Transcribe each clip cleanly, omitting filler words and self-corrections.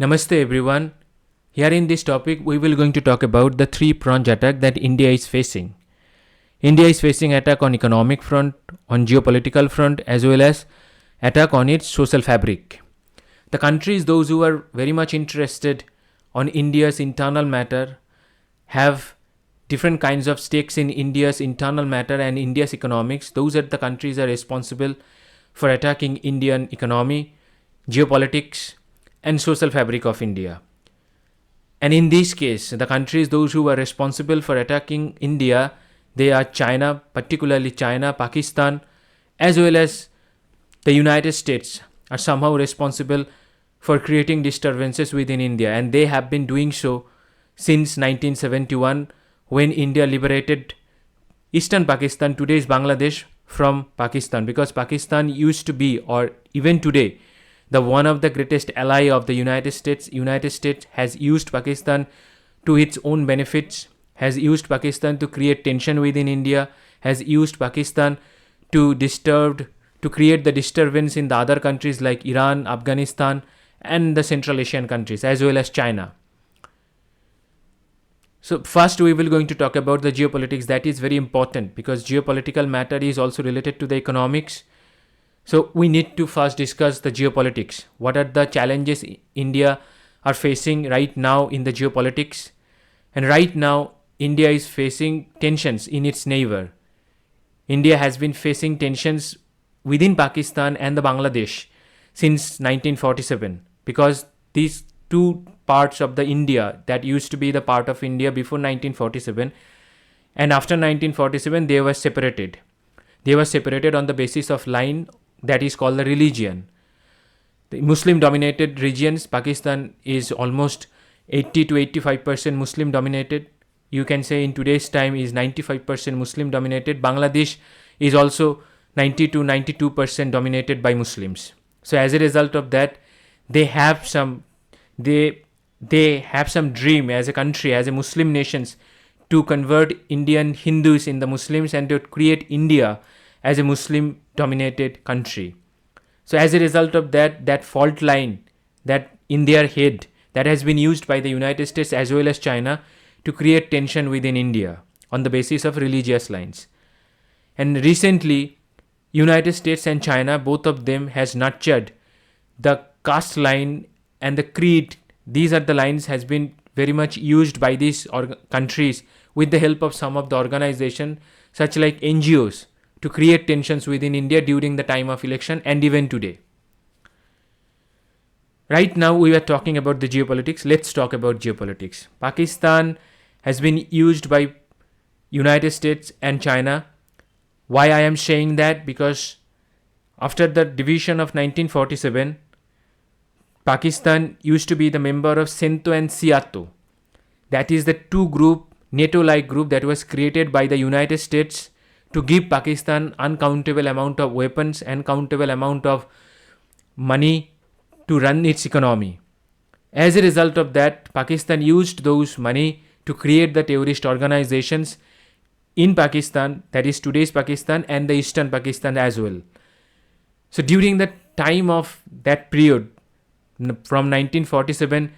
Namaste everyone. Here in this topic we will going to talk about the three pronged attack that India is facing. India is facing attack on economic front, on geopolitical front, as well as attack on its social fabric. The countries, those who are very much interested on India's internal matter, have different kinds of stakes in India's internal matter and India's economics. Those are the countries are responsible for attacking Indian economy, geopolitics, and social fabric of India. And in this case, the countries, those who are responsible for attacking India, they are China, particularly China, Pakistan, as well as the United States are somehow responsible for creating disturbances within India. And they have been doing so since 1971, when India liberated eastern Pakistan, today's Bangladesh, from Pakistan. Because Pakistan used to be, or even today, the one of the greatest ally of the United States. United States has used Pakistan to its own benefits, has used Pakistan to create tension within India, has used Pakistan to create the disturbance in the other countries like Iran, Afghanistan, and the Central Asian countries, as well as China. So first we will going to talk about the geopolitics. That is very important because geopolitical matter is also related to the economics. So we need to first discuss the geopolitics. What are the challenges India are facing right now in the geopolitics? And right now, India is facing tensions in its neighbor. India has been facing tensions within Pakistan and the Bangladesh since 1947, because these two parts of the India that used to be the part of India before 1947 and after 1947, they were separated. They were separated on the basis of line that is called the religion. The Muslim dominated regions, Pakistan is almost 80 to 85% Muslim dominated. You can say in today's time is 95% Muslim dominated. Bangladesh is also 90 to 92% dominated by Muslims. So as a result of that, they have some dream as a country, as a Muslim nations, to convert Indian Hindus in the Muslims and to create India as a Muslim dominated country. So as a result of that fault line that in their head that has been used by the United States as well as China to create tension within India on the basis of religious lines. And recently, United States and China, both of them has nurtured the caste line and the creed. These are the lines has been very much used by these countries with the help of some of the organizations such like NGOs to create tensions within India during the time of election and even today. Right now we are talking about the geopolitics. Let's talk about geopolitics. Pakistan has been used by United States and China. Why I am saying that? Because after the division of 1947, Pakistan used to be the member of CENTO and SEATO. That is the two group, NATO-like group that was created by the United States to give Pakistan uncountable amount of weapons and countable amount of money to run its economy. As a result of that, Pakistan used those money to create the terrorist organizations in Pakistan, that is today's Pakistan and the eastern Pakistan as well. So during the time of that period, from 1947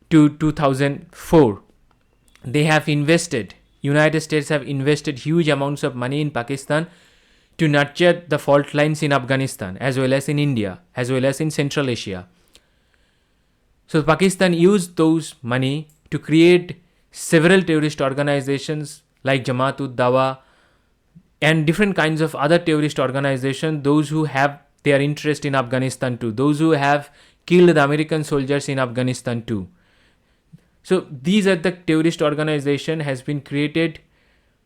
to 2004, they have invested, United States have invested huge amounts of money in Pakistan to nurture the fault lines in Afghanistan as well as in India as well as in Central Asia. So Pakistan used those money to create several terrorist organizations like Jamaat-ud-Dawa and different kinds of other terrorist organizations, those who have their interest in Afghanistan too, those who have killed the American soldiers in Afghanistan too. So these are the terrorist organization has been created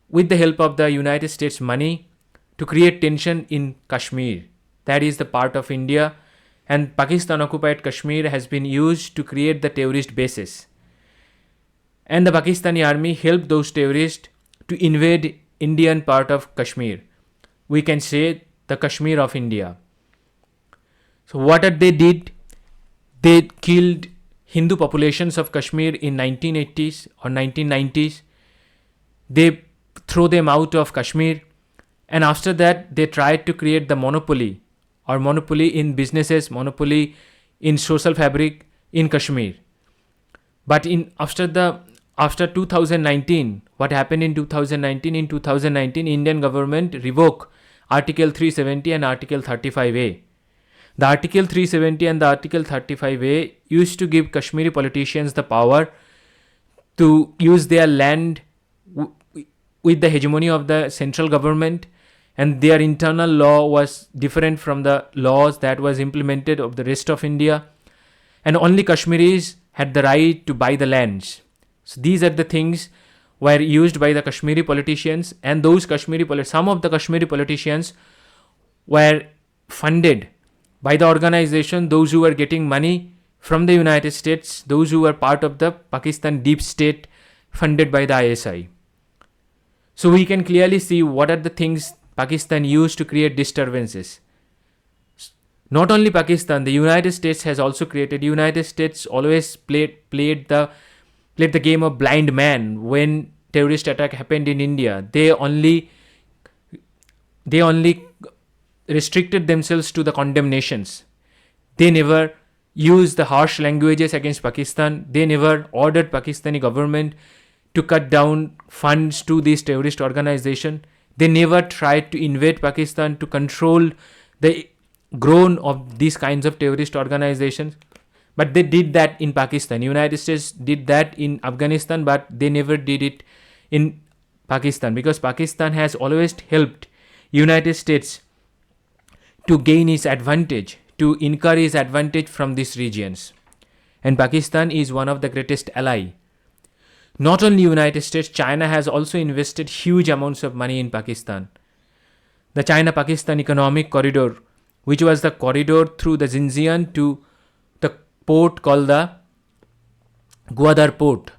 with the help of the United States money to create tension in Kashmir. That is the part of India, and Pakistan occupied Kashmir has been used to create the terrorist bases. And the Pakistani army helped those terrorists to invade Indian part of Kashmir. We can say the Kashmir of India. So what they did? They killed Hindu populations of Kashmir in 1980s or 1990s. They throw them out of Kashmir, and after that they tried to create the monopoly in businesses, monopoly in social fabric in Kashmir. But after 2019, what happened in 2019? In 2019, Indian government revoked Article 370 and Article 35A. The Article 370 and the Article 35A used to give Kashmiri politicians the power to use their land with the hegemony of the central government, and their internal law was different from the laws that was implemented of the rest of India, and only Kashmiris had the right to buy the lands. So these are the things were used by the Kashmiri politicians, and those some of the Kashmiri politicians were funded by the organization, those who were getting money from the United States, those who were part of the Pakistan deep state funded by the ISI. So we can clearly see what are the things Pakistan used to create disturbances. Not only Pakistan, the United States has also created. United States always played the game of blind man. When terrorist attack happened in India, they only restricted themselves to the condemnations. They never used the harsh languages against Pakistan. They never ordered Pakistani government to cut down funds to this terrorist organization. They never tried to invade Pakistan to control the growth of these kinds of terrorist organizations. But they did that in Pakistan. United States did that in Afghanistan, but they never did it in Pakistan, because Pakistan has always helped United States to gain its advantage, to incur its advantage from these regions. And Pakistan is one of the greatest ally. Not only United States, China has also invested huge amounts of money in Pakistan. The China-Pakistan Economic Corridor, which was the corridor through the Xinjiang to the port called the Gwadar Port.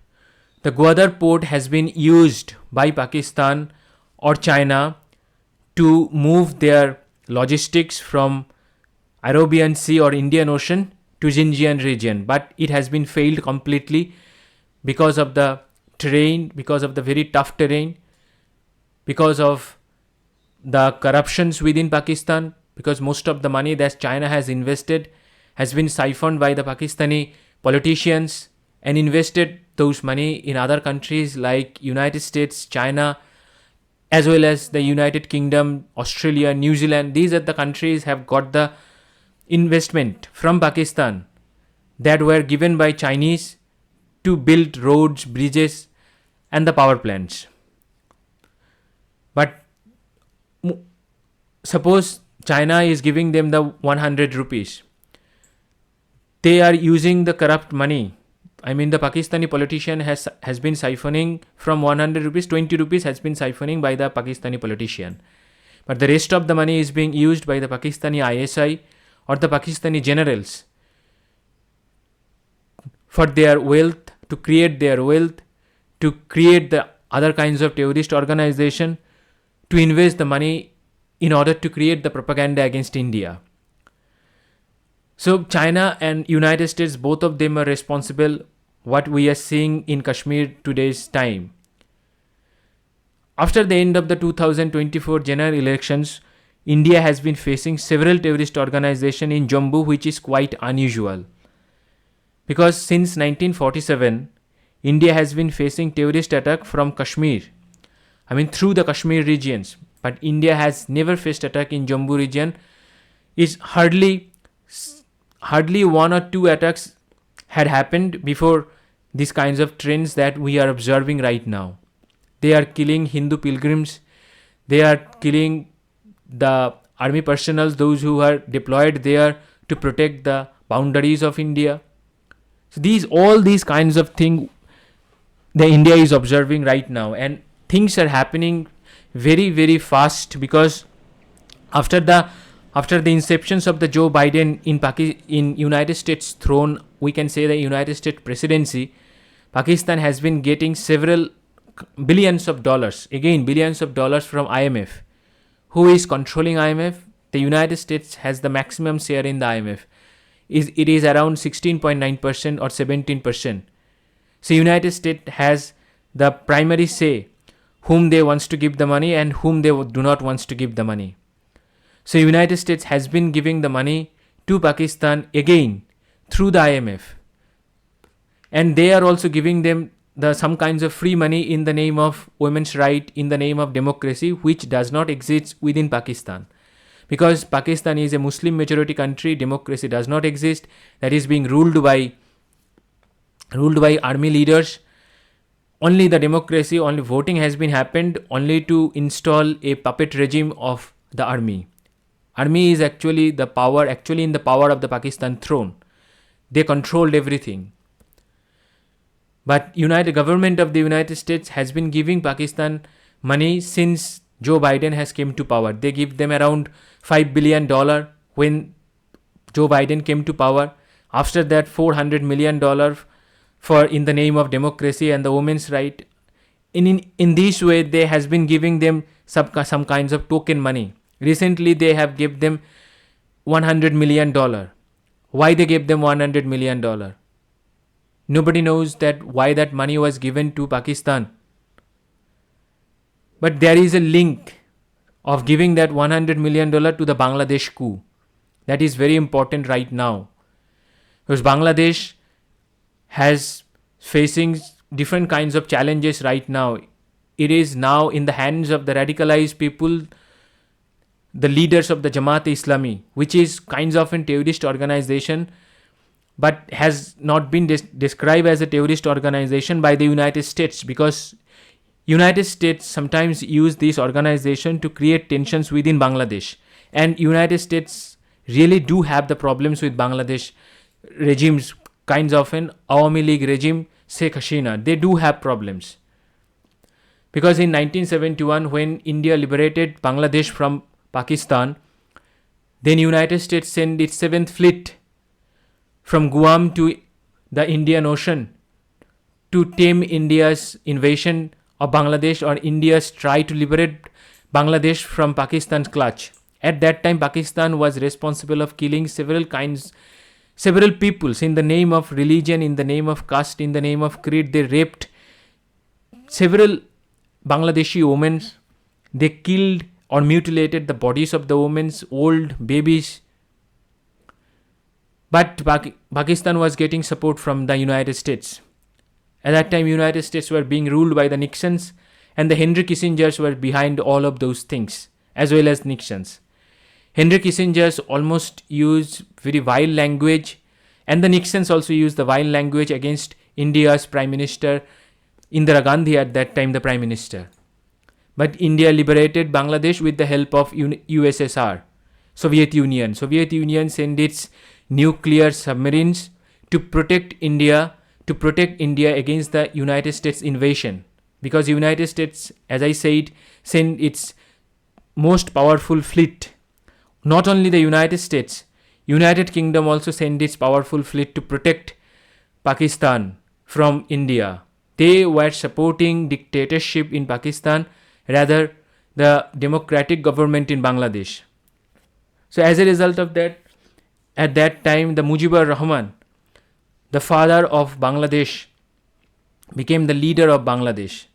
The Gwadar Port has been used by Pakistan or China to move their logistics from Arabian Sea or Indian Ocean to Xinjiang region, but it has been failed completely because of the terrain, because of the very tough terrain, because of the corruptions within Pakistan, because most of the money that China has invested has been siphoned by the Pakistani politicians and invested those money in other countries like United States, China, as well as the United Kingdom, Australia, New Zealand. These are the countries have got the investment from Pakistan that were given by Chinese to build roads, bridges, and the power plants. But suppose China is giving them the 100 rupees. They are using the corrupt money. I mean, the Pakistani politician has been siphoning from 100 rupees, 20 rupees has been siphoning by the Pakistani politician. But the rest of the money is being used by the Pakistani ISI or the Pakistani generals for their wealth, to create their wealth, to create the other kinds of terrorist organization, to invest the money in order to create the propaganda against India. So China and United States, both of them are responsible what we are seeing in Kashmir today's time. After the end of the 2024 general elections, India has been facing several terrorist organizations in Jammu, which is quite unusual. Because since 1947, India has been facing terrorist attack from Kashmir. I mean, through the Kashmir regions. But India has never faced attack in Jammu region. Is hardly one or two attacks had happened before these kinds of trends that we are observing right now. They are killing Hindu pilgrims. They are killing the army personnel, those who are deployed there to protect the boundaries of India. So all these kinds of things the India is observing right now, and things are happening very, very fast, because after the inceptions of the Joe Biden in United States throne, we can say the United States presidency, Pakistan has been getting several billions of dollars from IMF. Who is controlling IMF? The United States has the maximum share in the IMF. It is around 16.9% or 17%. So United States has the primary say whom they wants to give the money and whom they do not wants to give the money. So United States has been giving the money to Pakistan again through the IMF. and they are also giving them some kinds of free money in the name of women's right, in the name of democracy, which does not exist within Pakistan. Because Pakistan is a Muslim majority country, democracy does not exist. That is being ruled by army leaders. Only the democracy, only voting has been happened only to install a puppet regime of the army. Army is actually in the power of the Pakistan throne. They controlled everything. But government of the United States has been giving Pakistan money since Joe Biden has came to power. They give them around $5 billion when Joe Biden came to power. After that, $400 million for in the name of democracy and the women's right. In this way, they has been giving them some kinds of token money. Recently, they have given them $100 million. Why they gave them $100 million? Nobody knows that why that money was given to Pakistan. But there is a link of giving that $100 million to the Bangladesh coup. That is very important right now. Because Bangladesh has facing different kinds of challenges right now. It is now in the hands of the radicalized people, the leaders of the Jamaat-e-Islami, which is kinds of a terrorist organization, but has not been described as a terrorist organization by the United States, because United States sometimes use this organization to create tensions within Bangladesh. And United States really do have the problems with Bangladesh regimes, kinds of an Awami League regime, Sheikh Hasina. They do have problems. Because in 1971, when India liberated Bangladesh from Pakistan, then United States sent its 7th Fleet from Guam to the Indian Ocean to tame India's invasion of Bangladesh, or India's try to liberate Bangladesh from Pakistan's clutch. At that time, Pakistan was responsible of killing several peoples in the name of religion, in the name of caste, in the name of creed. They raped several Bangladeshi women. They killed or mutilated the bodies of the women, old babies. But Pakistan was getting support from the United States. At that time, United States were being ruled by the Nixons, and the Henry Kissingers were behind all of those things, as well as Nixons. Henry Kissinger almost used very vile language, and the Nixons also used the vile language against India's Prime Minister, Indira Gandhi, at that time the Prime Minister. But India liberated Bangladesh with the help of USSR, Soviet Union. Soviet Union sent its nuclear submarines to protect India against the United States invasion. Because United States, as I said, sent its most powerful fleet. Not only the United States, United Kingdom also sent its powerful fleet to protect Pakistan from India. They were supporting dictatorship in Pakistan, rather the democratic government in Bangladesh. So as a result of that, at that time, the Mujibur Rahman, the father of Bangladesh, became the leader of Bangladesh.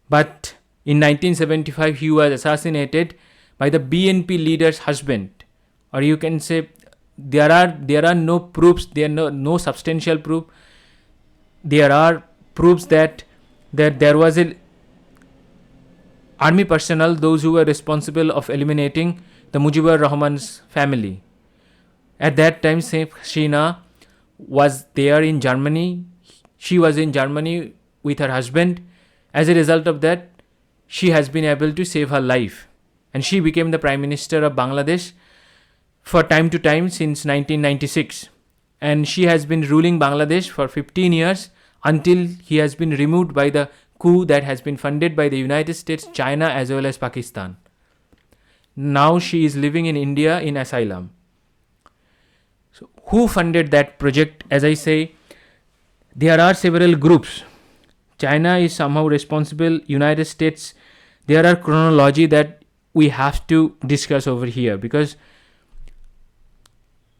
But in 1975, he was assassinated by the BNP leader's husband. Or you can say there are no proofs, there are no substantial proof. There are proofs that there was a army personnel, those who were responsible of eliminating the Mujibur Rahman's family. At that time, Sheikh Hasina was there in Germany. She was in Germany with her husband. As a result of that, she has been able to save her life. And she became the Prime Minister of Bangladesh for time to time since 1996. And she has been ruling Bangladesh for 15 years until he has been removed by the coup that has been funded by the United States, China, as well as Pakistan. Now she is living in India in asylum. So who funded that project? As I say, there are several groups. China is somehow responsible. United States, there are chronology that we have to discuss over here, because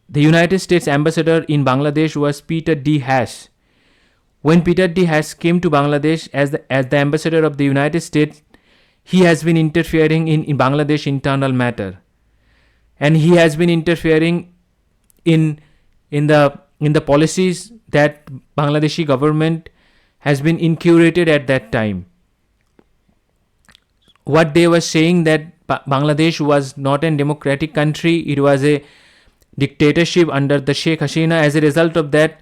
the United States ambassador in Bangladesh was Peter D. Haas. When Peter D. Haas came to Bangladesh as the ambassador of the United States, he has been interfering in Bangladesh internal matter. And he has been interfering in the in the policies that Bangladeshi government has been inculcated at that time. What they were saying that Bangladesh was not a democratic country, it was a dictatorship under the Sheikh Hasina. As a result of that,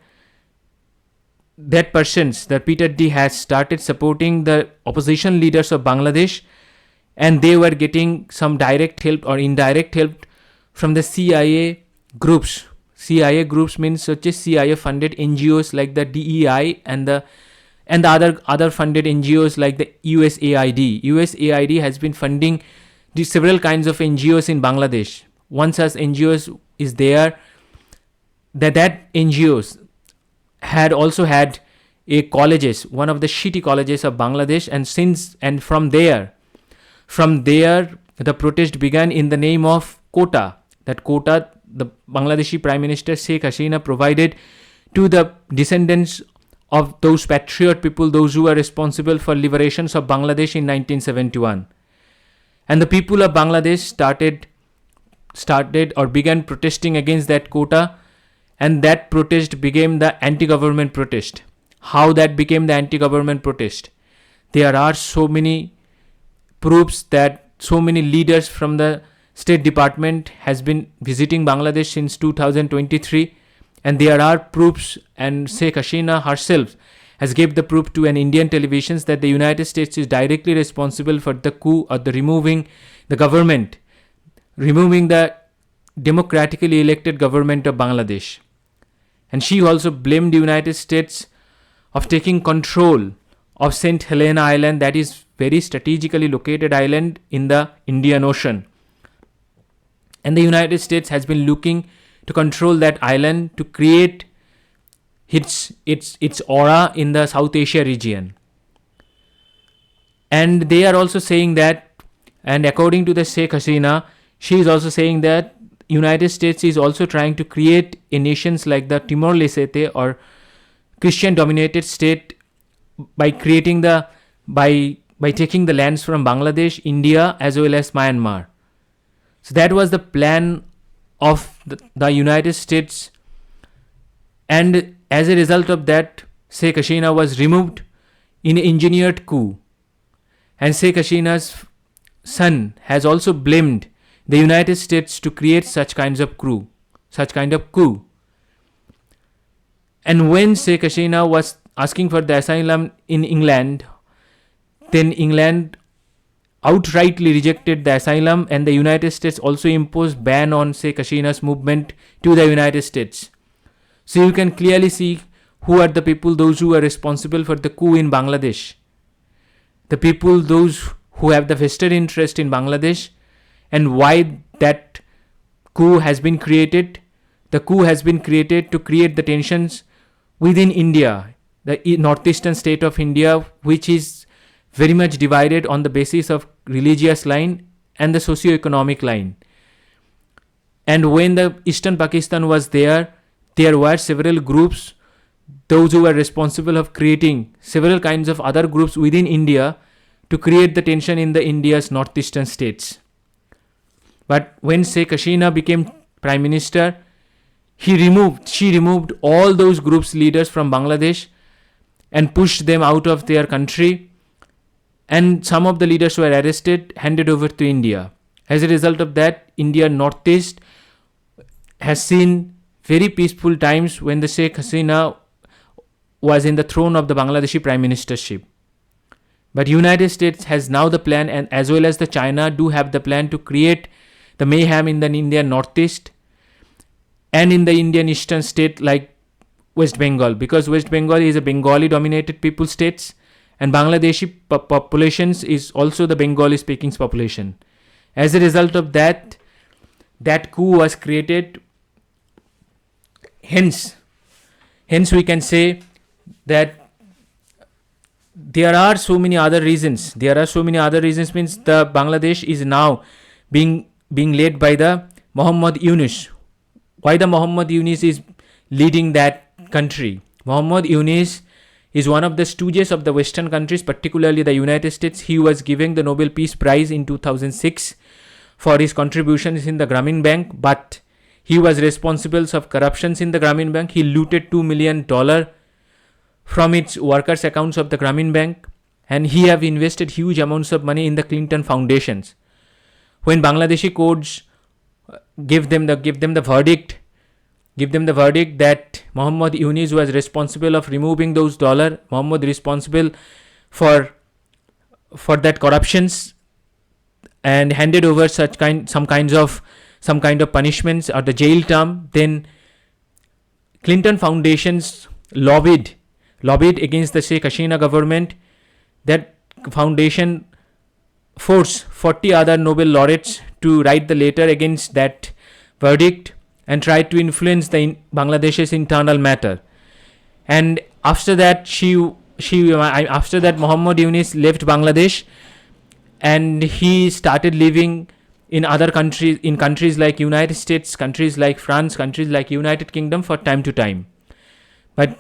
the Peter D has started supporting the opposition leaders of Bangladesh, and they were getting some direct help or indirect help from the CIA groups. CIA groups means such as CIA funded NGOs like the DEI and the other funded NGOs like the USAID. USAID has been funding the several kinds of NGOs in Bangladesh. One such NGOs is there, that NGOs had also had a colleges, one of the shitty colleges of Bangladesh, and from there the protest began in the name of quota. That quota the Bangladeshi Prime Minister Sheikh Hasina provided to the descendants of those patriot people, those who were responsible for liberations of Bangladesh in 1971. And the people of Bangladesh started or began protesting against that quota, and that protest became the anti-government protest. How that became the anti-government protest? There are so many proofs that so many leaders from the State Department has been visiting Bangladesh since 2023, and there are proofs, and Sheikh Hasina herself has gave the proof to an Indian televisions that the United States is directly responsible for the coup or the removing the government, removing the democratically elected government of Bangladesh. And she also blamed the United States of taking control of St. Helena Island, that is very strategically located island in the Indian Ocean. And the United States has been looking to control that island to create its aura in the South Asia region. And they are also saying that, and according to the Sheikh Hasina, she is also saying that United States is also trying to create a nations like the Timor-Leste or Christian dominated state by creating by taking the lands from Bangladesh, India as well as Myanmar. So that was the plan of the United States, and as a result of that, Sheikh Hasina was removed in an engineered coup. And Sheikh Hasina's son has also blamed the United States to create such kind of coup. And when Sheikh Hasina was asking for the asylum in England, then England outrightly rejected the asylum, and the United States also imposed ban on Sheikh Hasina's movement to the United States. So you can clearly see who are the people, those who are responsible for the coup in Bangladesh. The people, those who have the vested interest in Bangladesh, and why that coup has been created. The coup has been created to create the tensions within India, the northeastern state of India, which is very much divided on the basis of religious line and the socio-economic line. And when the eastern Pakistan was there were several groups, those who were responsible of creating several kinds of other groups within India to create the tension in the India's northeastern states. But when Sheikh Hasina became Prime Minister, she removed all those groups leaders from Bangladesh and pushed them out of their country, and some of the leaders were arrested, handed over to India. As a result of that, India Northeast has seen very peaceful times when the Sheikh Hasina was in the throne of the Bangladeshi Prime Ministership. But United States has now the plan, and as well as the China do have the plan to create the mayhem in the Indian Northeast and in the Indian Eastern state like West Bengal, because West Bengal is a Bengali dominated people states, and Bangladeshi populations is also the Bengali speaking population. As a result of that coup was created. Hence we can say that there are so many other reasons. Means the Bangladesh is now being led by the Muhammad Yunus. Why the Muhammad Yunus is leading that country? Muhammad Yunus is one of the stooges of the Western countries, particularly the United States. He was given the Nobel Peace Prize in 2006 for his contributions in the Grameen Bank, but He was responsible of corruptions in the Grameen Bank. He looted $2 million from its workers' accounts of the Grameen Bank, and he have invested huge amounts of money in the Clinton foundations. When Bangladeshi courts give them the verdict that Muhammad Yunus was responsible of removing those dollars, Muhammad responsible for that corruptions, and handed over some kind of punishments or the jail term, then Clinton foundations lobbied against the Sheikh Hasina government. That foundation forced 40 other Nobel laureates to write the letter against that verdict and tried to influence the Bangladesh's internal matter. And after that, after that, Muhammad Yunus left Bangladesh, and he started living in other countries, in countries like United States, countries like France, countries like United Kingdom for time to time. But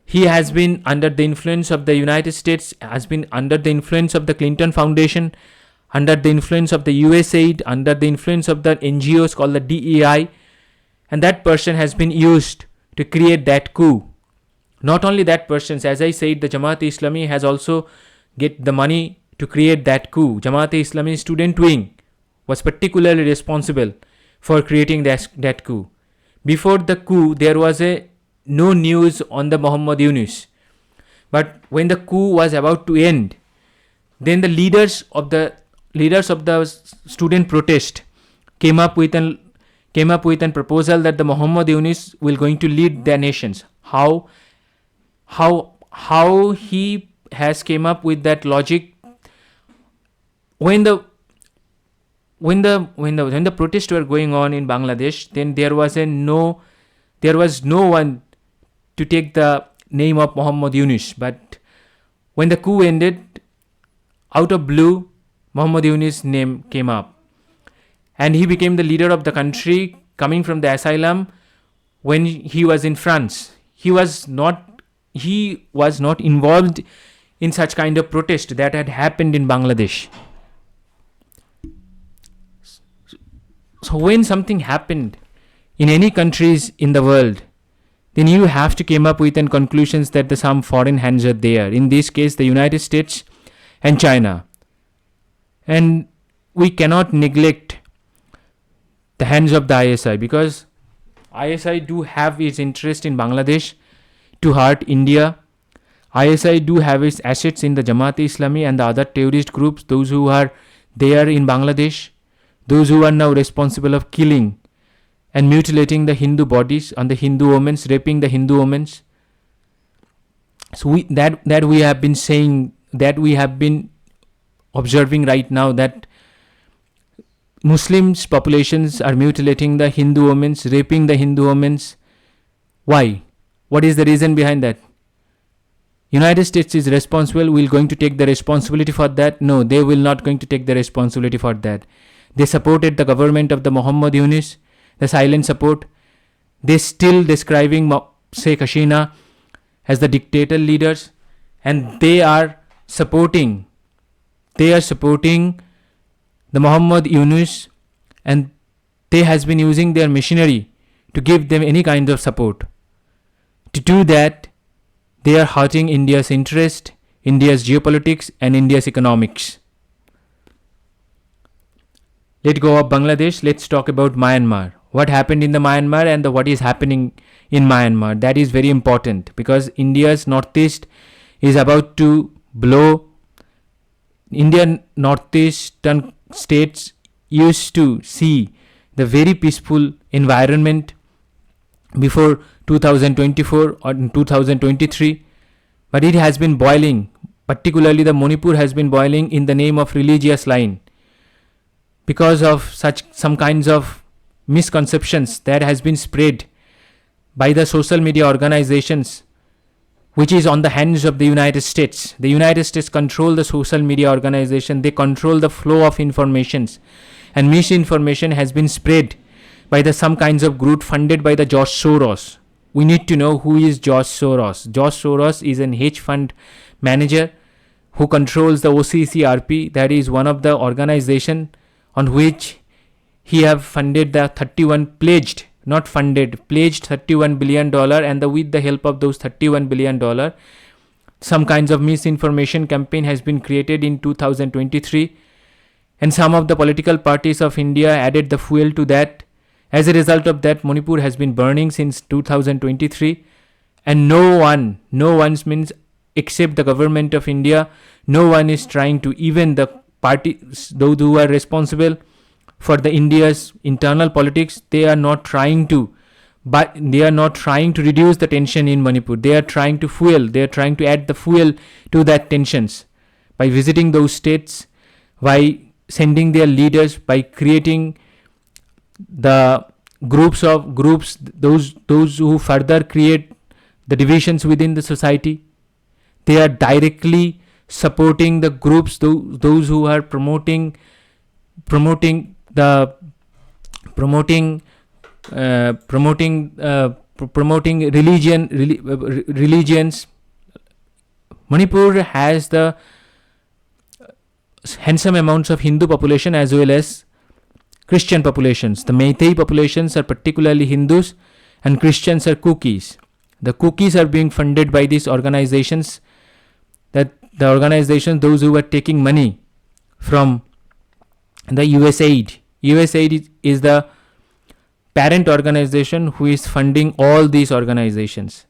he has been under the influence of the United States, has been under the influence of the Clinton Foundation, under the influence of the USAID, under the influence of the NGOs called the DEI, and that person has been used to create that coup. Not only that person, as I said, the Jamaat-e-Islami has also get the money to create that coup. Jamaat-e-Islami student wing was particularly responsible for creating that coup. Before the coup, there was no news on the Muhammad Yunus. But when the coup was about to end, then the leaders of the student protest came up with a proposal that the Muhammad Yunus will going to lead their nations. How he has came up with that logic? When the protests were going on in Bangladesh, then there was no one to take the name of Muhammad Yunus. But when the coup ended, out of blue, Muhammad Yunus' name came up, and he became the leader of the country, coming from the asylum when he was in France. He was not involved in such kind of protest that had happened in Bangladesh. So when something happened in any countries in the world, then you have to come up with conclusions that some foreign hands are there. In this case, the United States and China. And we cannot neglect the hands of the ISI, because ISI do have its interest in Bangladesh to hurt India. ISI do have its assets in the Jamaat-e-Islami and the other terrorist groups, those who are there in Bangladesh, those who are now responsible of killing and mutilating the Hindu bodies on the Hindu women, raping the Hindu women. So we have been saying, that we have been observing right now, that Muslims populations are mutilating the Hindu women, raping the Hindu women. Why? What is the reason behind that? United States is responsible. We're going to take the responsibility for that. No, they will not going to take the responsibility for that. They supported the government of the Muhammad Yunus, the silent support. They still describing Sheikh Hasina as the dictator leaders, and they are supporting the Muhammad Yunus, and they has been using their machinery to give them any kind of support. To do that, they are hurting India's interest, India's geopolitics, and India's economics. Let go of Bangladesh. Let's talk about Myanmar. What happened in the Myanmar and what is happening in Myanmar. That is very important, because India's northeast is about to blow. Indian northeastern states used to see the very peaceful environment before 2024 or 2023, but it has been boiling. Particularly the Manipur has been boiling in the name of religious line, because of some kinds of misconceptions that has been spread by the social media organizations, which is on the hands of the United States. The United States control the social media organization. They control the flow of informations, and misinformation has been spread by some kinds of group funded by the George Soros. We need to know who is George Soros. George Soros is an hedge fund manager who controls the OCCRP. That is one of the organization on which he have funded the 31 pledged not funded, pledged $31 billion, and with the help of those $31 billion, some kinds of misinformation campaign has been created in 2023, and some of the political parties of India added the fuel to that. As a result of that, Manipur has been burning since 2023, and no one means except the government of India, no one is trying to, even the parties, those who are responsible for the India's internal politics, they are not trying to reduce the tension in Manipur. They are trying to add the fuel to that tensions by visiting those states, by sending their leaders, by creating the groups, those who further create the divisions within the society. They are directly supporting the groups, those who are promoting religions. Manipur has the handsome amounts of Hindu population as well as Christian populations. The Meitei populations are particularly Hindus, and Christians are Kukis. The Kukis are being funded by these organizations, those who are taking money from the USAID. USAID is the parent organization who is funding all these organizations.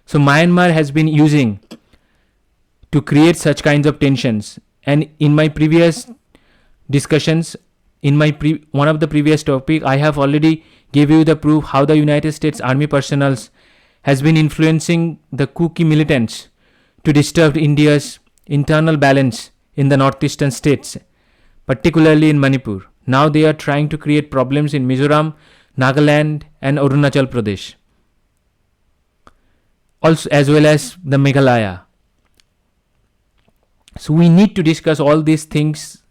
So Myanmar has been using to create such kinds of tensions. And in my previous discussions, one of the previous topic, I have already gave you the proof how the United States Army personnel has been influencing the Kuki militants to disturb India's internal balance in the northeastern states, particularly in Manipur. Now they are trying to create problems in Mizoram, Nagaland and Arunachal Pradesh, also as well as the Meghalaya. So we need to discuss all these things,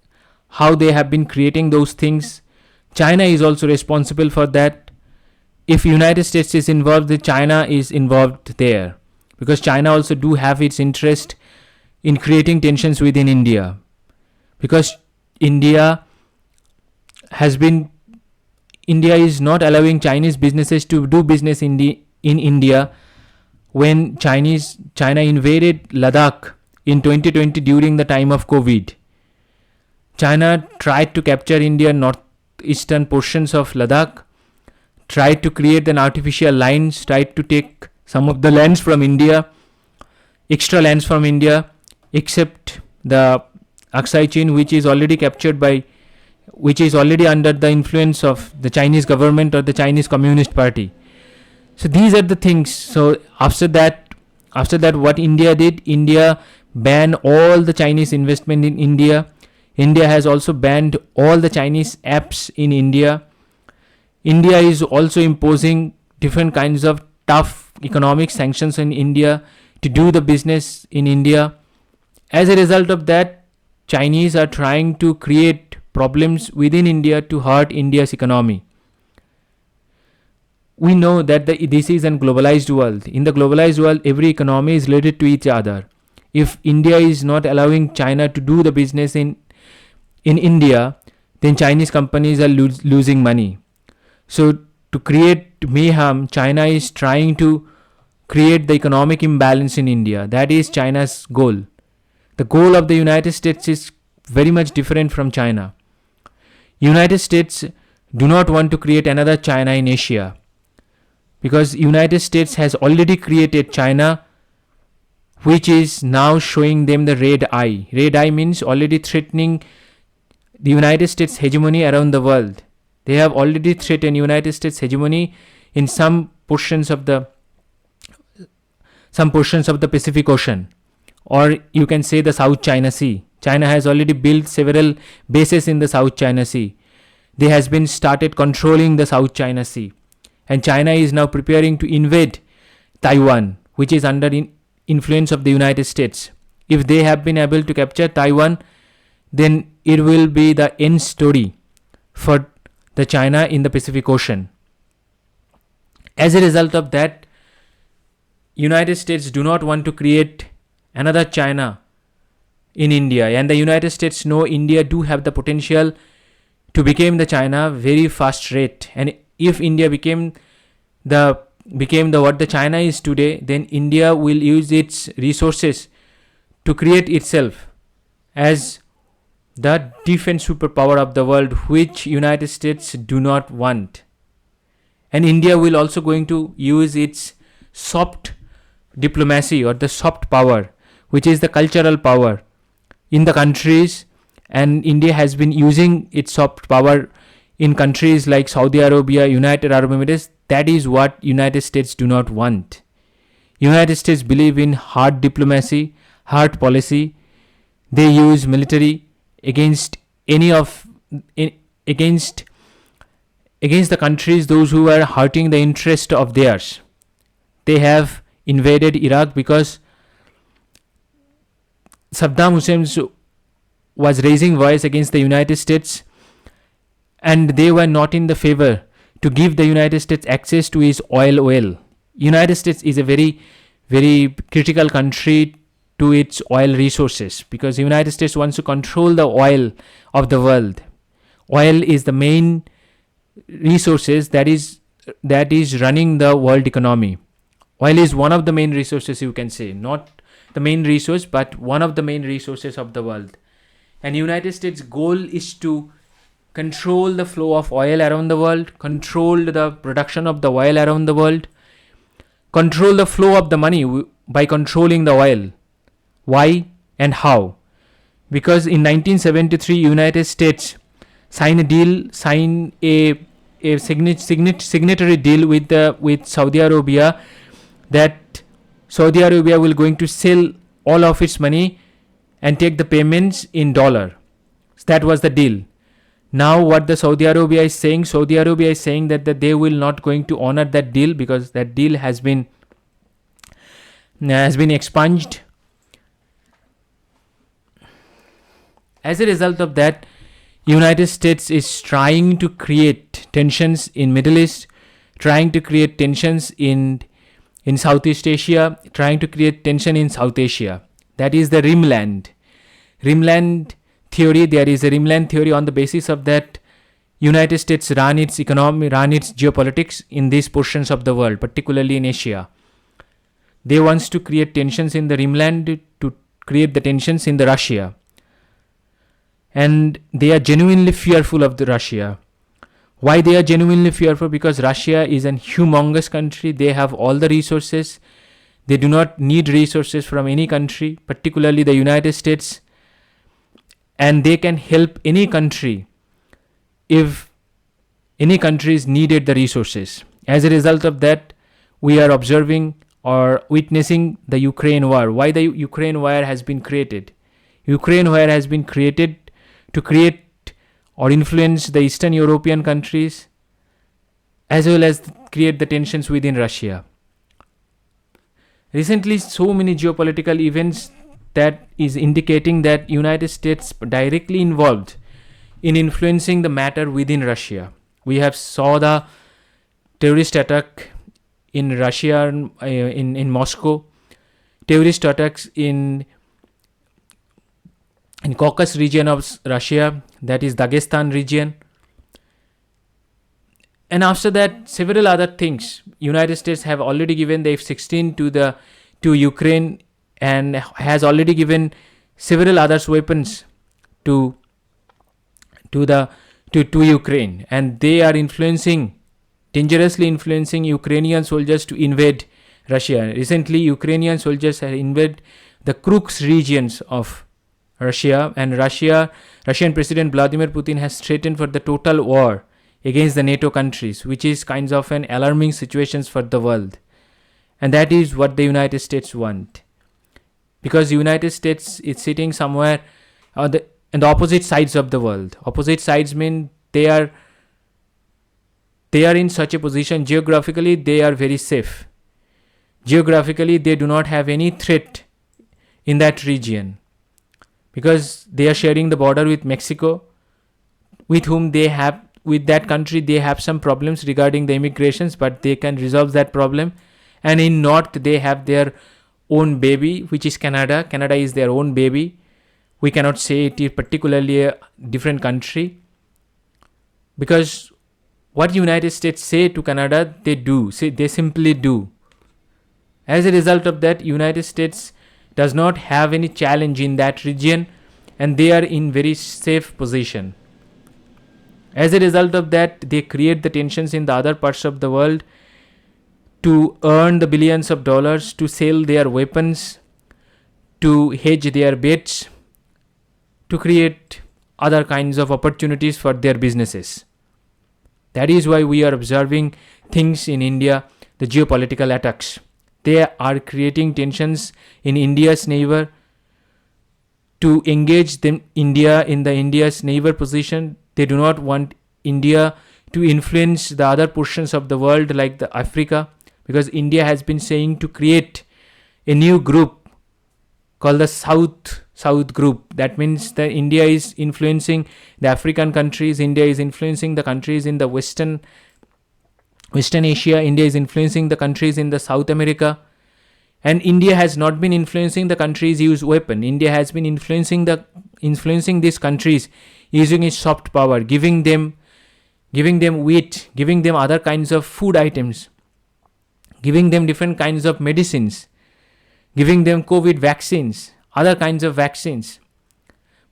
how they have been creating those things. China is also responsible for that. If United States is involved, then China is involved there, because China also do have its interest in creating tensions within India, because India is not allowing Chinese businesses to do business in India. When China invaded Ladakh in 2020 during the time of COVID, China tried to capture Indian northeastern portions of Ladakh, tried to create an artificial lines, tried to take some of the lands from India, extra lands from India, except the Aksai Chin, which is already under the influence of the Chinese government or the Chinese Communist Party. So these are the things. So after that, what India did, India banned all the Chinese investment in India. India has also banned all the Chinese apps in India. India is also imposing different kinds of tough economic sanctions in India to do the business in India. As a result of that, Chinese are trying to create problems within India to hurt India's economy. We know that this is a globalized world. In the globalized world, every economy is related to each other. If India is not allowing China to do the business in India, then Chinese companies are losing money. So to create mayhem, China is trying to create the economic imbalance in India. That is China's goal. The goal of the United States is very much different from China. United States do not want to create another China in Asia, because United States has already created China, which is now showing them the red eye. Red eye means already threatening the United States hegemony around the world. They have already threatened United States hegemony in some portions of the Pacific Ocean, or you can say the South China Sea. China has already built several bases in the South China Sea. They has been started controlling the South China Sea, and China is now preparing to invade Taiwan, which is under influence of the United States. If they have been able to capture Taiwan, then it will be the end story for the China in the Pacific Ocean. As a result of that, United States do not want to create another China in India, and the United States know India do have the potential to become the China very fast rate, and if India became the what the China is today, then India will use its resources to create itself as the defense superpower of the world, which United States do not want. And India will also going to use its soft diplomacy or the soft power, which is the cultural power in the countries. And India has been using its soft power in countries like Saudi Arabia, United Arab Emirates. That is what United States do not want. United States believe in hard diplomacy, hard policy. They use military against against the countries, those who are hurting the interest of theirs. They have invaded Iraq because Saddam Hussein was raising voice against the United States, and they were not in the favor to give the United States access to his oil well. United States is a very, very critical country to its oil resources, because the United States wants to control the oil of the world. Oil is the main resources that is running the world economy. Oil is one of the main resources, you can say, not the main resource, but one of the main resources of the world. And United States' goal is to control the flow of oil around the world, control the production of the oil around the world, control the flow of the money by controlling the oil. Why and how? Because in 1973, United States signed a signatory deal with Saudi Arabia, that Saudi Arabia will going to sell all of its money and take the payments in dollar. So that was the deal. Now what the Saudi Arabia is saying that they will not going to honor that deal, because that deal has been expunged. As a result of that, United States is trying to create tensions in Middle East, trying to create tensions in Southeast Asia, trying to create tension in South Asia. That is the rimland theory. There is a rimland theory. On the basis of that, United States run its economy, run its geopolitics in these portions of the world, particularly in Asia. They want to create tensions in the rimland to create the tensions in the Russia. And they are genuinely fearful of the Russia. Why they are genuinely fearful? Because Russia is a humongous country. They have all the resources. They do not need resources from any country, particularly the United States. And they can help any country if any countries needed the resources. As a result of that, we are observing or witnessing the Ukraine war. Why the Ukraine war has been created? Ukraine war has been created to create or influence the Eastern European countries, as well as create the tensions within Russia. Recently, so many geopolitical events that is indicating that United States directly involved in influencing the matter within Russia. We have saw the terrorist attack in Russia, in Moscow, terrorist attacks in Caucasus region of Russia, that is Dagestan region. And after that, several other things. United States have already given the F-16 to Ukraine, and has already given several other weapons to Ukraine, and they are dangerously influencing Ukrainian soldiers to invade Russia. Recently, Ukrainian soldiers have invaded the Kursk regions of Russia, and Russian President Vladimir Putin has threatened for the total war against the NATO countries, which is kinds of an alarming situation for the world. And that is what the United States want. Because the United States is sitting somewhere on the opposite sides of the world. Opposite sides mean they are in such a position, geographically they are very safe. Geographically they do not have any threat in that region, because they are sharing the border with Mexico, with that country they have some problems regarding the immigrations, but they can resolve that problem. And in north they have their own baby, which is Canada. Canada is their own baby. We cannot say it is particularly a different country, because what United States say to Canada, they do. They simply do. As a result of that, United States does not have any challenge in that region, and they are in very safe position. As a result of that, they create the tensions in the other parts of the world to earn the billions of dollars, to sell their weapons, to hedge their bets, to create other kinds of opportunities for their businesses. That is why we are observing things in India, the geopolitical attacks. They are creating tensions in India's neighbor to engage India in the India's neighbor position. They do not want India to influence the other portions of the world like the Africa, because India has been saying to create a new group called the South group. That means that India is influencing the African countries, India is influencing the countries in the Western Asia, India is influencing the countries in the South America, and India has not been influencing the countries use weapon. India has been influencing these countries using its soft power, giving them wheat, giving them other kinds of food items, giving them different kinds of medicines, giving them COVID vaccines, other kinds of vaccines.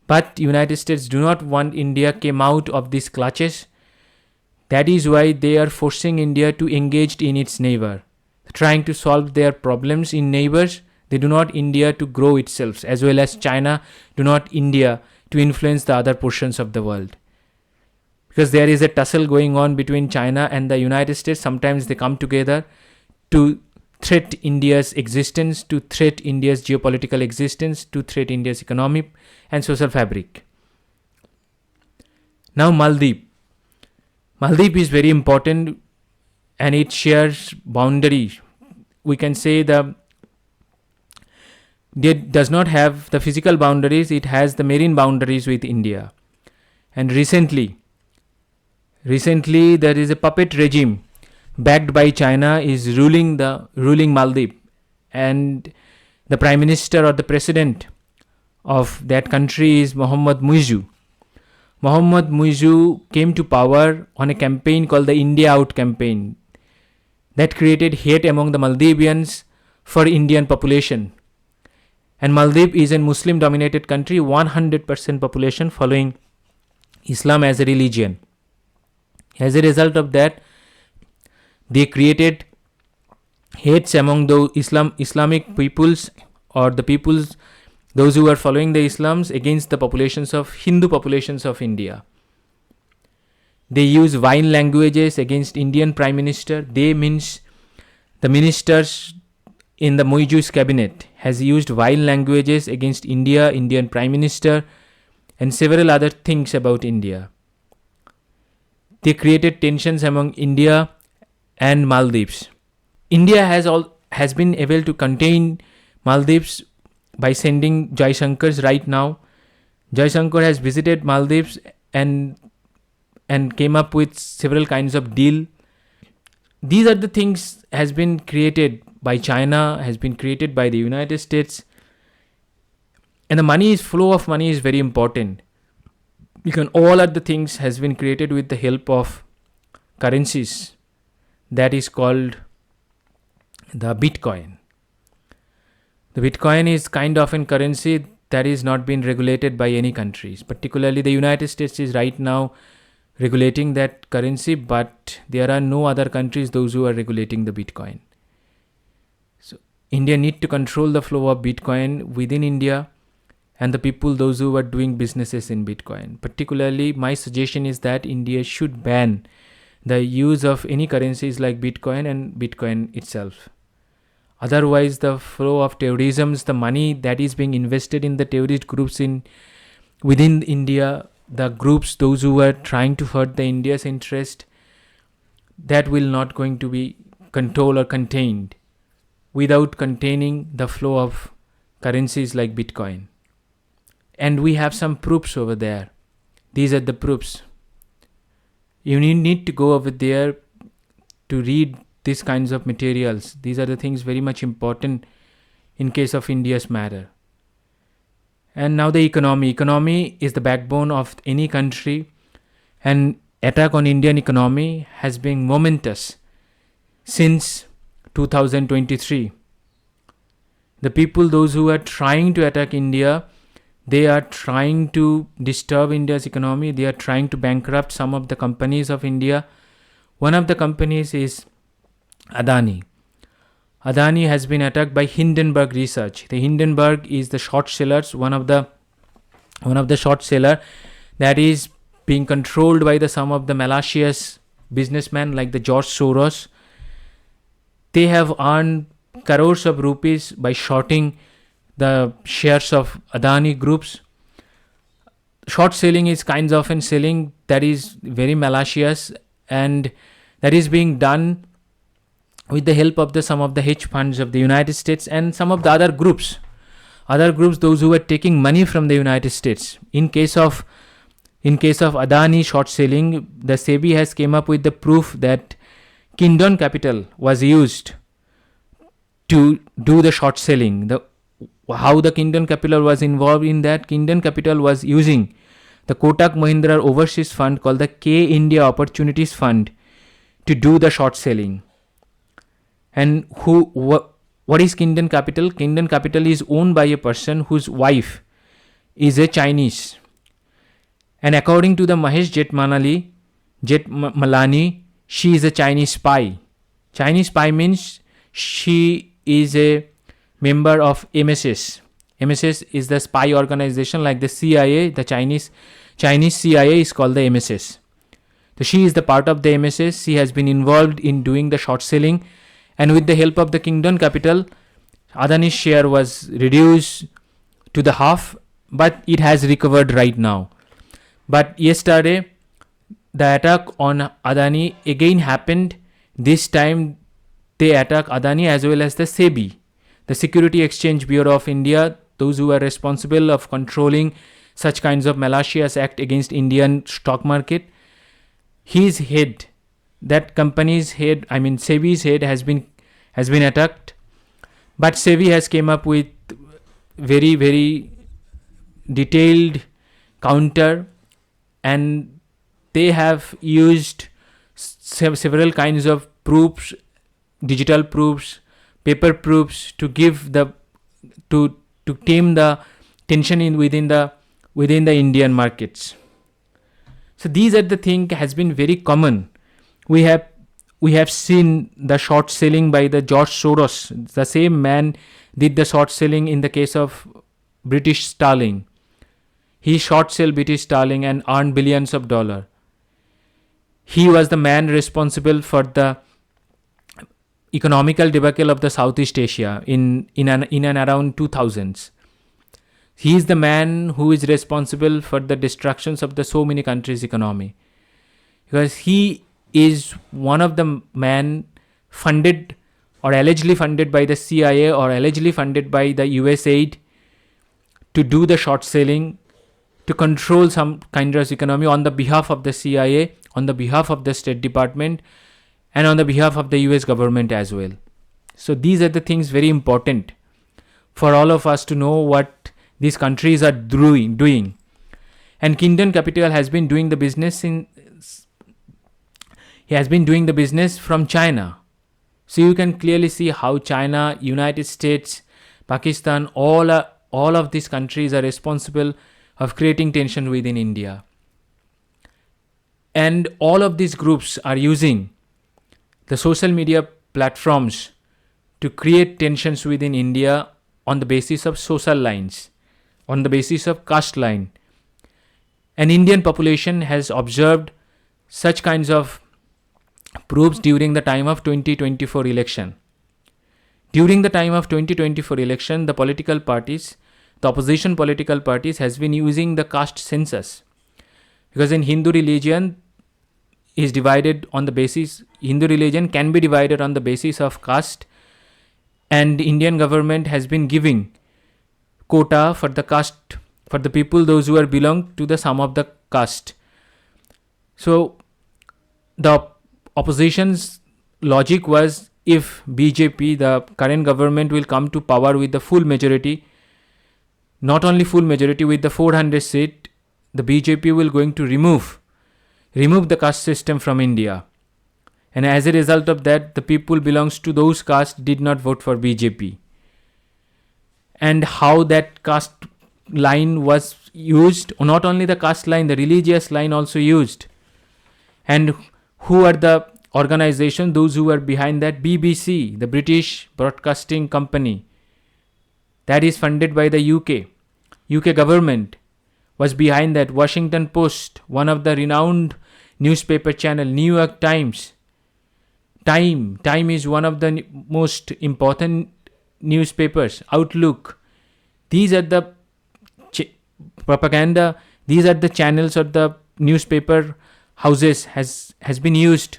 But United States do not want India came out of these clutches. That is why they are forcing India to engage in its neighbor, trying to solve their problems in neighbors. They do not India to grow itself, as well as China do not India to influence the other portions of the world. Because there is a tussle going on between China and the United States. Sometimes they come together to threat India's existence, to threat India's geopolitical existence, to threat India's economic and social fabric. Now Maldives. Maldives is very important, and it shares boundary. We can say it does not have the physical boundaries, it has the marine boundaries with India. And recently there is a puppet regime backed by China is ruling Maldives, and the prime minister or the president of that country is Mohammad Muizzu. Mohammad Muizzu came to power on a campaign called the India Out campaign that created hate among the Maldivians for Indian population. And Maldives is a Muslim dominated country, 100% population following Islam as a religion. As a result of that, they created hates among the Islamic peoples, or the peoples, those who are following the Islams, against the Hindu populations of India. They use vile languages against Indian Prime Minister. They means the ministers in the Muizzu's cabinet has used vile languages against India, Indian Prime Minister, and several other things about India. They created tensions among India and Maldives. India has been able to contain Maldives by sending Jaisankars right now. Jaisankar has visited Maldives and came up with several kinds of deal. These are the things has been created by China, has been created by the United States. And the flow of money is very important. Because all other things has been created with the help of currencies. That is called the Bitcoin. The Bitcoin is kind of a currency that is not been regulated by any countries. Particularly the United States is right now regulating that currency, but there are no other countries those who are regulating the Bitcoin. So India need to control the flow of Bitcoin within India and the people, those who are doing businesses in Bitcoin. Particularly, my suggestion is that India should ban the use of any currencies like Bitcoin and Bitcoin itself. Otherwise, the flow of terrorism, the money that is being invested in the terrorist groups within India, the groups, those who are trying to hurt the India's interest, that will not going to be controlled or contained without containing the flow of currencies like Bitcoin. And we have some proofs over there. These are the proofs. You need to go over there to read these kinds of materials. These are the things very much important in case of India's matter. And now the economy. Economy is the backbone of any country. And attack on Indian economy has been momentous since 2023. The people, those who are trying to attack India, they are trying to disturb India's economy. They are trying to bankrupt some of the companies of India. One of the companies is Adani. Adani has been attacked by Hindenburg Research. The Hindenburg is the short sellers, one of the short seller that is being controlled by some of the malicious businessmen like the George Soros. They have earned crores of rupees by shorting the shares of Adani groups. Short selling is kinds of an selling that is very malicious, and that is being done with the help of some of the hedge funds of the United States and some of the other groups, those who are taking money from the United States. In case of Adani short selling, the SEBI has came up with the proof that Kingdom Capital was used to do the short selling. How the Kingdom Capital was involved in that? Kingdom Capital was using the Kotak Mahindra overseas fund called the K India Opportunities Fund to do the short selling. And what is Kingdom Capital? Kingdom Capital is owned by a person whose wife is a Chinese. And according to the Mahesh Jetmalani, she is a Chinese spy. Chinese spy means she is a member of MSS. MSS is the spy organization like the CIA. The Chinese CIA is called the MSS. So she is the part of the MSS. She has been involved in doing the short selling, and with the help of the Kingdom Capital, Adani's share was reduced to the half, but it has recovered right now. But yesterday, the attack on Adani again happened. This time, they attack Adani as well as the SEBI, the Security Exchange Bureau of India, those who are responsible of controlling such kinds of malicious act against Indian stock market. His head, that company's head, SEBI's head has been attacked, but SEBI has came up with very, very detailed counter, and they have used several kinds of proofs, digital proofs, paper proofs to give to tame the tension within the Indian markets. So these are the thing has been very common. We have seen the short selling by the George Soros. The same man did the short selling in the case of British sterling. He short sold British sterling and earned billions of dollars. He was the man responsible for the economical debacle of the Southeast Asia in and around 2000s. He is the man who is responsible for the destructions of the so many countries' economy, because he is one of the man funded or allegedly funded by the CIA or allegedly funded by the USAID to do the short selling, to control some countries' economy on the behalf of the CIA, on the behalf of the State Department, and on the behalf of the US government as well. So these are the things very important for all of us to know what these countries are doing. And Kingdom Capital has been doing the business from China. So you can clearly see how China, United States, Pakistan, all of these countries are responsible of creating tension within India. And all of these groups are using the social media platforms to create tensions within India on the basis of social lines, on the basis of caste line. An Indian population has observed such kinds of proofs during the time of 2024 election. During the time of 2024 election, the opposition political parties has been using the caste census, because in Hindu religion can be divided on the basis of caste, and the Indian government has been giving quota for the caste, for the people those who are belong to the some of the caste. So the opposition's logic was, if BJP, the current government, will come to power with the full majority, not only full majority, with the 400 seat, the BJP will going to remove remove the caste system from India. And as a result of that, the people belongs to those castes did not vote for BJP. And how that caste line was used, not only the caste line, the religious line also used. And who are the organization, those who are behind that? BBC, the British Broadcasting Company, that is funded by the UK government was behind that. Washington Post, one of the renowned newspaper channel, New York Times, Time is one of the most important newspapers, Outlook. These are the propaganda, these are the channels or the newspaper houses has been used,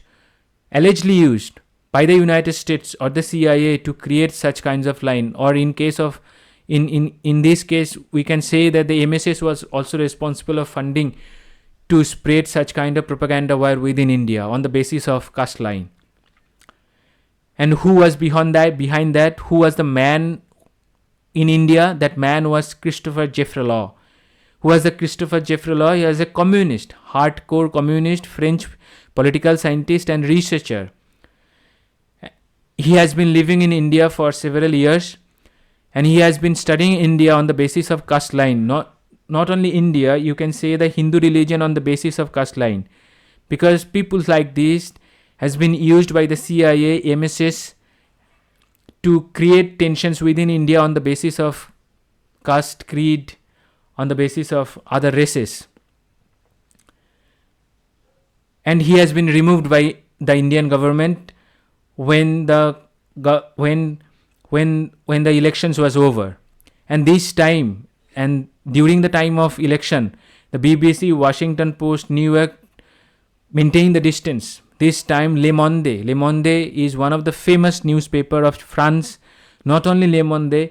allegedly used by the United States or the CIA to create such kinds of line. Or in case of in this case, we can say that the MSS was also responsible of funding to spread such kind of propaganda war within India on the basis of caste line. And who was behind that? Who was the man in India? That man was Christopher Jeffrey Law. Who was the Christopher Jeffrey Law? He was a communist, hardcore communist, French political scientist and researcher. He has been living in India for several years, and he has been studying India on the basis of caste line. Not only India, you can say the Hindu religion on the basis of caste line. Because people like this has been used by the CIA, MSS to create tensions within India on the basis of caste, creed, on the basis of other races. And he has been removed by the Indian government when the elections was over. And this time, and during the time of election, the BBC, Washington Post, New York maintained the distance. This time Le Monde is one of the famous newspaper of France. Not only Le Monde,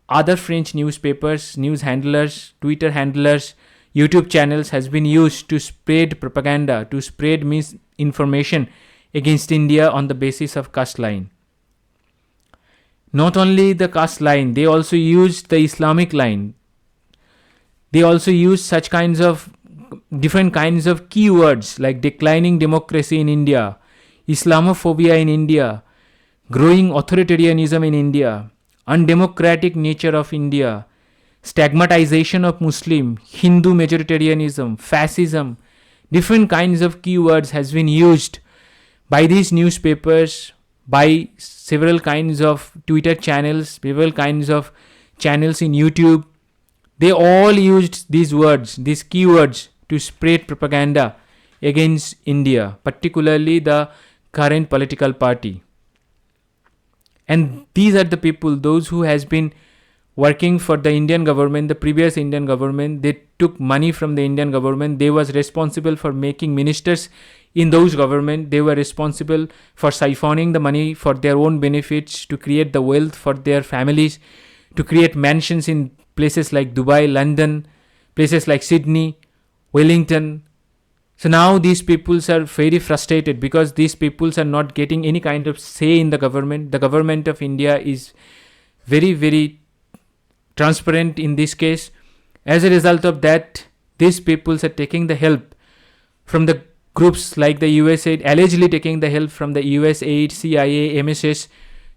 other French newspapers, news handlers, Twitter handlers, YouTube channels has been used to spread propaganda, to spread misinformation against India on the basis of caste line. Not only the caste line, they also used the Islamic line. They also used such kinds of different kinds of keywords like declining democracy in India, Islamophobia in India, growing authoritarianism in India, undemocratic nature of India, stigmatization of Muslim, Hindu majoritarianism, fascism. Different kinds of keywords has been used by these newspapers, by several kinds of Twitter channels, several kinds of channels in YouTube. They all used these words, these keywords to spread propaganda against India, particularly the current political party. And these are the people, those who has been working for the Indian government, the previous Indian government. They took money from the Indian government. They was responsible for making ministers in those government. They were responsible for siphoning the money for their own benefits, to create the wealth for their families, to create mansions in places like Dubai, London, places like Sydney, Wellington. So now these peoples are very frustrated because these peoples are not getting any kind of say in the government. The government of India is very, very transparent in this case. As a result of that, these peoples are taking the help from the groups like the USAID, allegedly taking the help from the USAID, CIA, MSS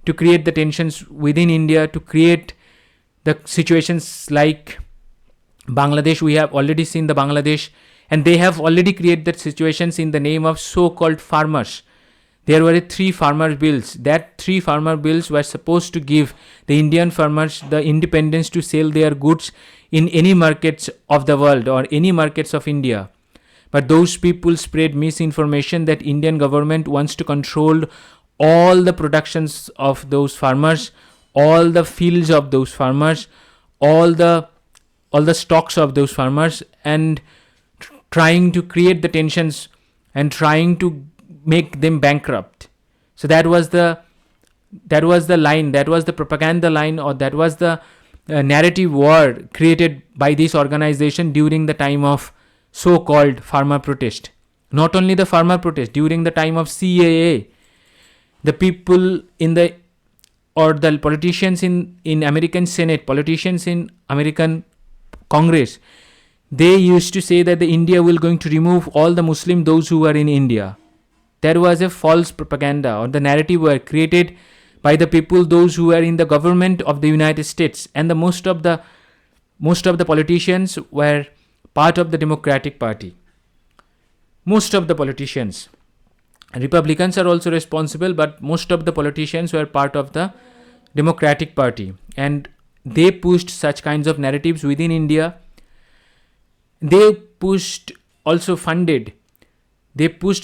to create the tensions within India, to create the situations like Bangladesh. We have already seen the Bangladesh, and they have already created that situations in the name of so-called farmers. There were 3 farmer bills. That 3 farmer bills were supposed to give the Indian farmers the independence to sell their goods in any markets of the world or any markets of India. But those people spread misinformation that Indian government wants to control all the productions of those farmers, all the fields of those farmers, all the stocks of those farmers, and trying to create the tensions and trying to make them bankrupt. So that was the line, that was the propaganda line, or that was the narrative war created by this organization during the time of so-called farmer protest. Not only the farmer protest, during the time of CAA, the people in the politicians in American Senate, politicians in American Congress, they used to say that the India will going to remove all the Muslim those who are in India. There was a false propaganda, or the narrative were created by the people those who are in the government of the United States, and the most of the politicians were part of the Democratic Party. Most of the politicians, Republicans are also responsible, but most of the politicians were part of the Democratic Party, and they pushed such kinds of narratives within India. They pushed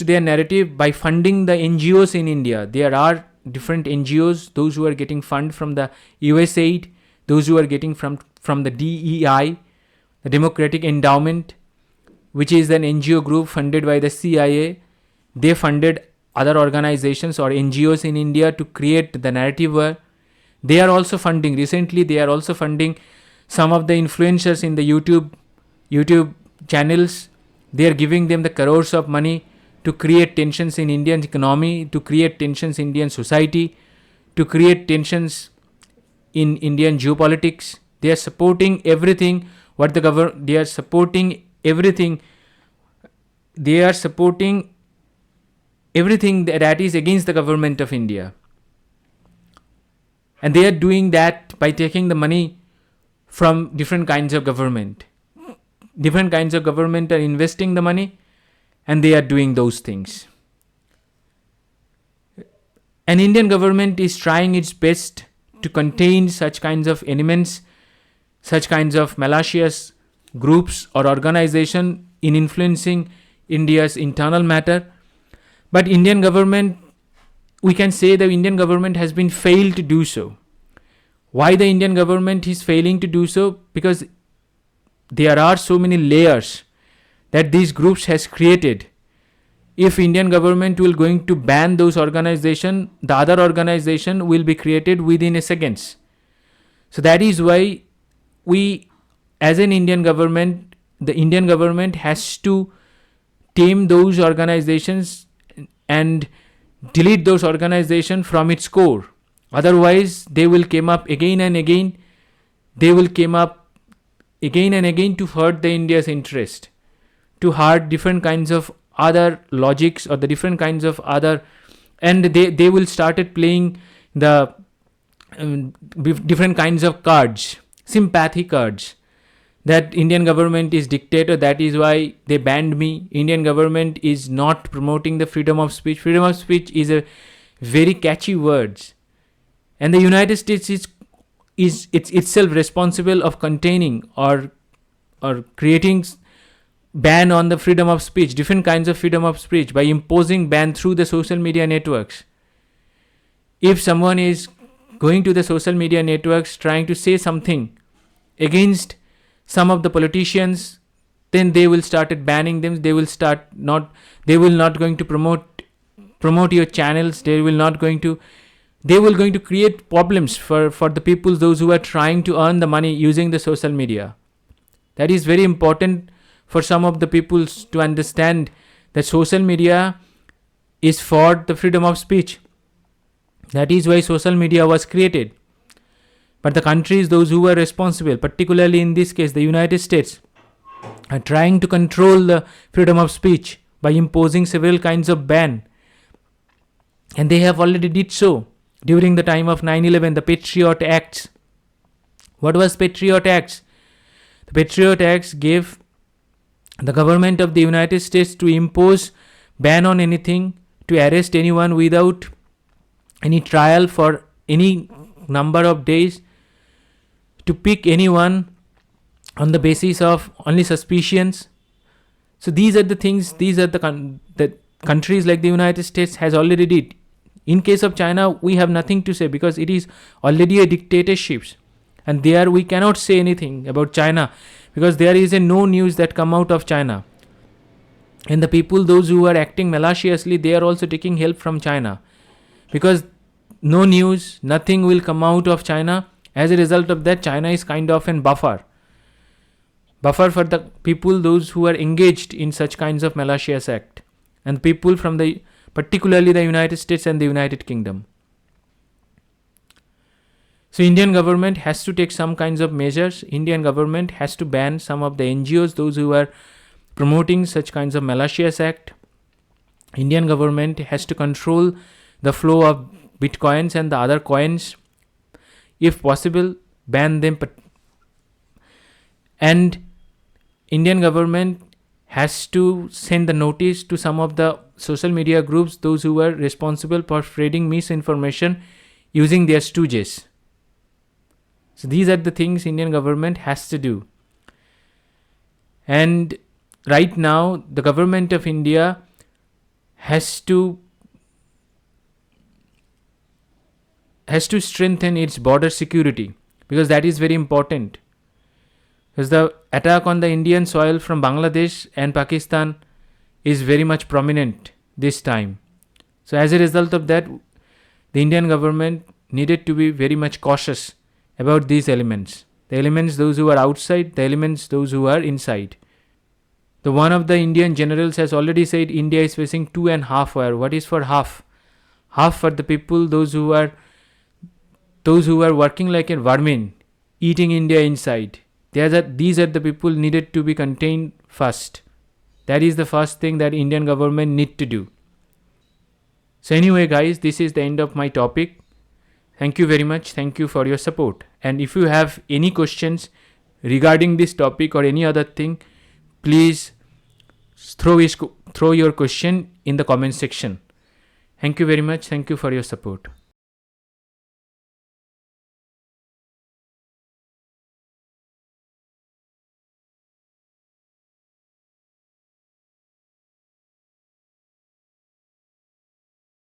their narrative by funding the NGOs in India. There are different NGOs, those who are getting fund from the USAID, those who are getting from the DEI, the Democratic Endowment, which is an NGO group funded by the CIA. They funded other organizations or NGOs in India to create the narrative war. They are also funding, recently they are also funding some of the influencers in the YouTube channels. They are giving them the crores of money to create tensions in Indian economy, to create tensions in Indian society, to create tensions in Indian geopolitics. They are supporting everything what the government, they are supporting everything that is against the government of India. And they are doing that by taking the money from different kinds of government. Different kinds of government are investing the money, and they are doing those things. And Indian government is trying its best to contain such kinds of elements, such kinds of malicious groups or organization in influencing India's internal matter. But Indian government, we can say the Indian government has been failed to do so. Why the Indian government is failing to do so? Because there are so many layers that these groups has created. If Indian government will going to ban those organization, the other organization will be created within a seconds. So that is why we, as an Indian government, the Indian government has to tame those organizations and delete those organizations from its core. Otherwise, they will come up again and again. They will come up again and again to hurt the India's interest, to hurt different kinds of other logics or the different kinds of other, and they will started playing the different kinds of cards, sympathy cards. That Indian government is dictator, that is why they banned me. Indian government is not promoting the freedom of speech. Freedom of speech is a very catchy word, and the United States is itself responsible of containing or creating ban on the freedom of speech, different kinds of freedom of speech, by imposing ban through the social media networks. If someone is going to the social media networks trying to say something against some of the politicians, then they will start banning them. They will not going to promote your channels. They will going to create problems for the people, those who are trying to earn the money using the social media. That is very important for some of the people to understand that social media is for the freedom of speech. That is why social media was created. But the countries, those who are responsible, particularly in this case the United States, are trying to control the freedom of speech by imposing several kinds of ban. And they have already did so during the time of 9/11, the Patriot Acts. What was Patriot Acts? The Patriot Acts gave the government of the United States to impose ban on anything, to arrest anyone without any trial for any number of days, to pick anyone on the basis of only suspicions. So these are the things, these are the countries like the United States has already did. In case of China, we have nothing to say because it is already a dictatorship, and there we cannot say anything about China because there is no news that come out of China. And the people, those who are acting maliciously, they are also taking help from China, because no news, nothing will come out of China. As a result of that, China is kind of an buffer for the people, those who are engaged in such kinds of malicious act, and people from particularly the United States and the United Kingdom. So Indian government has to take some kinds of measures. Indian government has to ban some of the NGOs, those who are promoting such kinds of malicious act. Indian government has to control the flow of bitcoins and the other coins. If possible, ban them. And Indian government has to send the notice to some of the social media groups, those who are responsible for spreading misinformation using their stooges. So these are the things Indian government has to do. And right now, the government of India has to strengthen its border security, because that is very important. Because the attack on the Indian soil from Bangladesh and Pakistan is very much prominent this time. So as a result of that, the Indian government needed to be very much cautious about these elements. The elements, those who are outside, the elements, those who are inside. The one of the Indian generals has already said India is facing 2.5 war. What is for half? Half for the people, those who are working like a vermin, eating India inside. These are the people needed to be contained first. That is the first thing that Indian government need to do. So anyway, guys, this is the end of my topic. Thank you very much. Thank you for your support. And if you have any questions regarding this topic or any other thing, please throw your question in the comment section. Thank you very much. Thank you for your support.